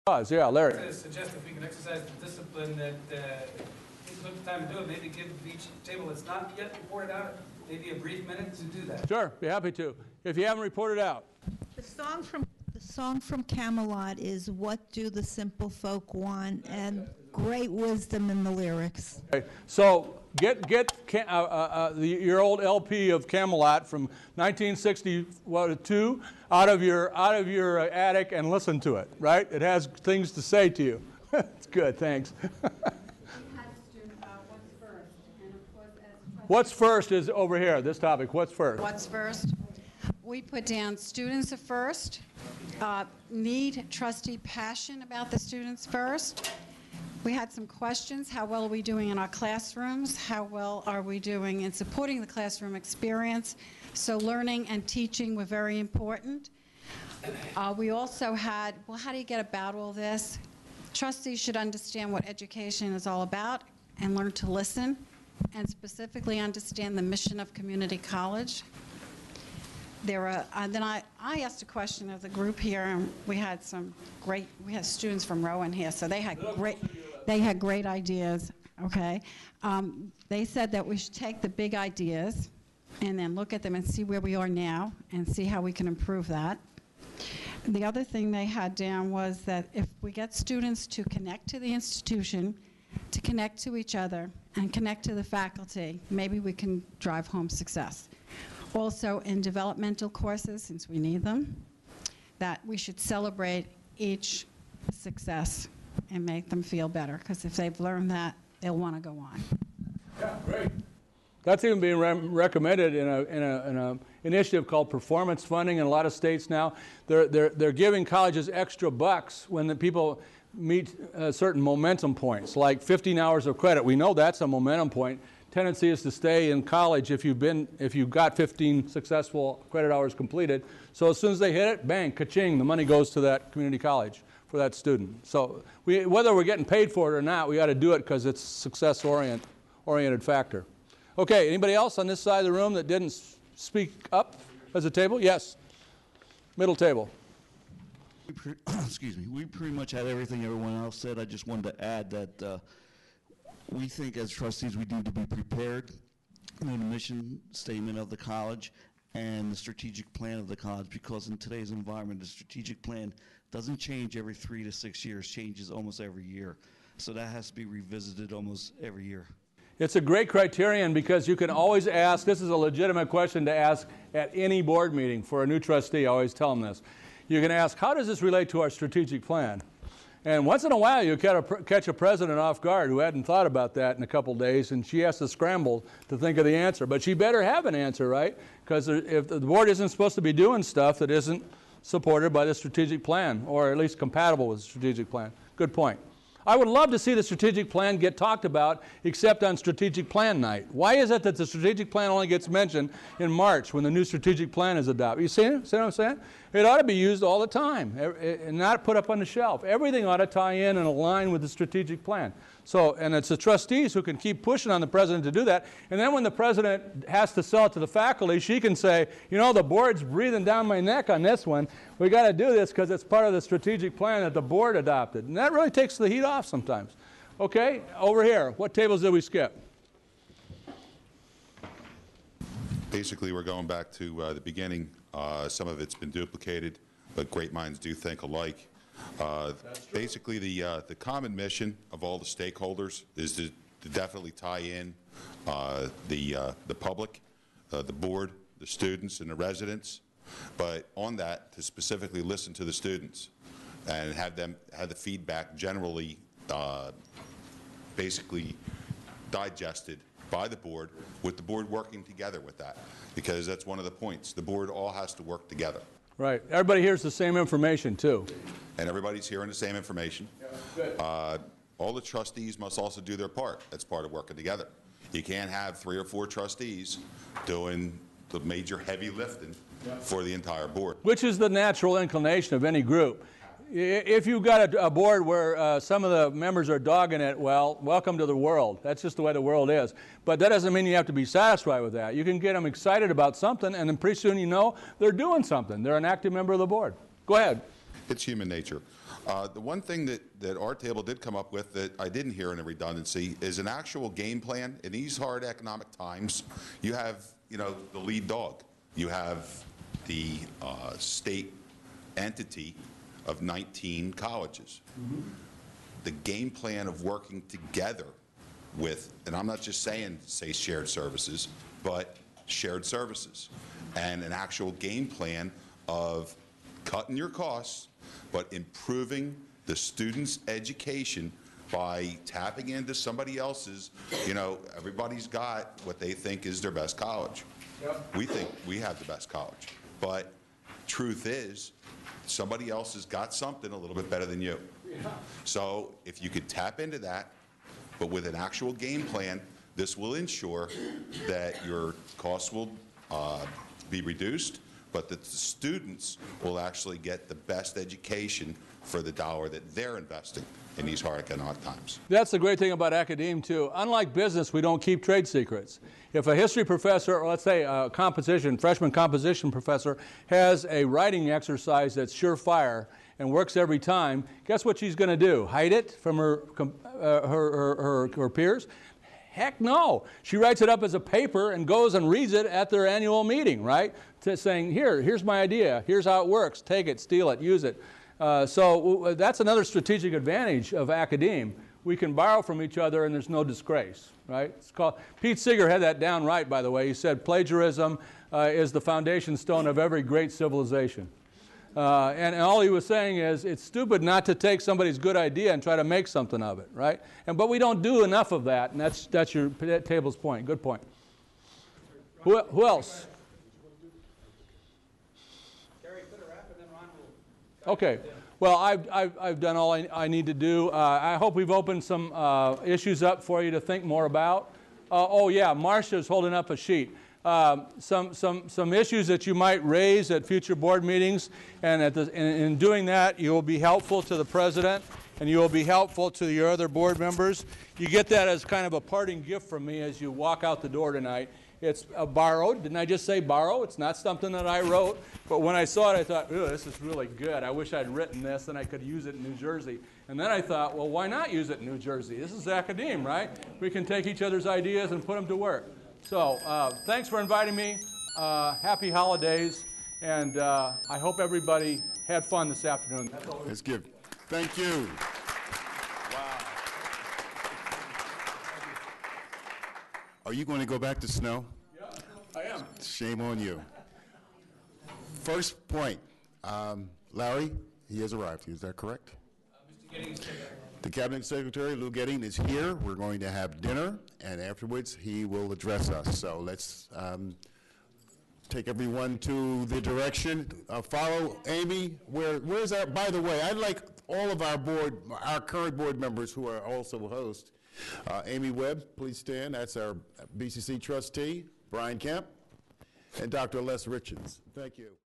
Yeah, Larry. I suggest if we can exercise the discipline that if we took the time to do it, maybe give each table that's not yet reported out maybe a brief minute to do that. Sure, be happy to. If you haven't reported out. The song from Camelot is "What Do the Simple Folk Want?" and great wisdom in the lyrics. Okay. So get your old LP of Camelot from 1962 out of your attic and listen to it. Right? It has things to say to you. It's good. Thanks. What's first is over here. This topic. What's first? What's first? We put down students are first. Need trustee passion about the students first. We had some questions. How well are we doing in our classrooms? How well are we doing in supporting the classroom experience? So learning and teaching were very important. We also had, well, how do you get about all this? Trustees should understand what education is all about and learn to listen and specifically understand the mission of community college. Then I asked a question of the group here, and we had students from Rowan here, so they had great ideas, okay? They said that we should take the big ideas and then look at them and see where we are now and see how we can improve that. The other thing they had down was that if we get students to connect to the institution, to connect to each other, and connect to the faculty, maybe we can drive home success. Also, in developmental courses, since we need them, that we should celebrate each success and make them feel better, because if they've learned that, they'll want to go on. Yeah, great. That's even being recommended in an initiative called performance funding in a lot of states now. They're giving colleges extra bucks when the people meet certain momentum points, like 15 hours of credit. We know that's a momentum point. Tendency is to stay in college if you've got 15 successful credit hours completed. So as soon as they hit it, bang, ka-ching, the money goes to that community college for that student. So whether we're getting paid for it or not, we ought to do it because it's a success-oriented factor. Okay, anybody else on this side of the room that didn't speak up as a table? Yes, middle table. Excuse me. We pretty much had everything everyone else said. I just wanted to add that we think as trustees we need to be prepared with the mission statement of the college and the strategic plan of the college, because in today's environment, the strategic plan doesn't change every 3 to 6 years, changes almost every year. So that has to be revisited almost every year. It's a great criterion because you can always ask, this is a legitimate question to ask at any board meeting for a new trustee. I always tell them this. You can ask, how does this relate to our strategic plan? And once in a while you catch a president off guard who hadn't thought about that in a couple days, and she has to scramble to think of the answer. But she better have an answer, right? Because if the board isn't supposed to be doing stuff that isn't supported by the strategic plan, or at least compatible with the strategic plan. Good point. I would love to see the strategic plan get talked about except on strategic plan night. Why is it that the strategic plan only gets mentioned in March when the new strategic plan is adopted? You see what I'm saying? It ought to be used all the time and not put up on the shelf. Everything ought to tie in and align with the strategic plan. So, and it's the trustees who can keep pushing on the president to do that. And then when the president has to sell it to the faculty, she can say, you know, the board's breathing down my neck on this one. We got to do this because it's part of the strategic plan that the board adopted. And that really takes the heat off sometimes. Okay, over here, what tables did we skip? Basically, we're going back to the beginning. Some of it's been duplicated, but great minds do think alike. Basically, the common mission of all the stakeholders is to definitely tie in the public, the board, the students, and the residents. But on that, to specifically listen to the students and have the feedback generally basically digested by the board, with the board working together with that, because that's one of the points. The board all has to work together. Right. Everybody hears the same information, too. And everybody's hearing the same information. Yeah, good. All the trustees must also do their part. That's part of working together. You can't have 3 or 4 trustees doing the major heavy lifting for the entire board. Which is the natural inclination of any group. If you've got a board where some of the members are dogging it, well, welcome to the world. That's just the way the world is. But that doesn't mean you have to be satisfied with that. You can get them excited about something, and then pretty soon you know they're doing something. They're an active member of the board. Go ahead. It's human nature. The one thing that our table did come up with that I didn't hear in a redundancy is an actual game plan. In these hard economic times, you have, the lead dog. You have the state entity of 19 colleges. The game plan of working together with, and I'm not just saying, say shared services, but shared services, and an actual game plan of cutting your costs, but improving the student's education by tapping into somebody else's, everybody's got what they think is their best college. Yep. We think we have the best college, but truth is, somebody else has got something a little bit better than you. Yeah. So if you could tap into that, but with an actual game plan, this will ensure that your costs will be reduced, but that the students will actually get the best education for the dollar that they're investing in these hard economic times. That's the great thing about academe, too. Unlike business, we don't keep trade secrets. If a history professor, or let's say a freshman composition professor, has a writing exercise that's surefire and works every time, guess what she's going to do? Hide it from her peers? Heck no. She writes it up as a paper and goes and reads it at their annual meeting, right? Saying, here's my idea. Here's how it works. Take it, steal it, use it. So that's another strategic advantage of academe. We can borrow from each other and there's no disgrace, right? It's called, Pete Seeger had that down right, by the way. He said plagiarism is the foundation stone of every great civilization. And all he was saying is it's stupid not to take somebody's good idea and try to make something of it, right? But we don't do enough of that, and that's your table's point. Good point. Who else? Okay. Well, I've done all I need to do. I hope we've opened some issues up for you to think more about. Oh yeah, Marcia's holding up a sheet. Some issues that you might raise at future board meetings, and in doing that, you will be helpful to the president, and you will be helpful to your other board members. You get that as kind of a parting gift from me as you walk out the door tonight. It's borrowed. Didn't I just say borrow? It's not something that I wrote. But when I saw it, I thought, ooh, this is really good. I wish I'd written this and I could use it in New Jersey. And then I thought, well, why not use it in New Jersey? This is academe, right? We can take each other's ideas and put them to work. So thanks for inviting me. Happy holidays. And I hope everybody had fun this afternoon. That's good. Thank you. Wow. Are you going to go back to snow? Yeah, I am. Shame on you. First point, Larry, he has arrived. Is that correct? Mr. Giddings. The Cabinet Secretary, Lou Gedding, is here. We're going to have dinner, and afterwards he will address us. So let's take everyone to the direction. Follow Amy. Where's our, by the way, I'd like all of our current board members who are also hosts. Amy Webb, please stand. That's our BCC trustee. Brian Kemp and Dr. Les Richards. Thank you.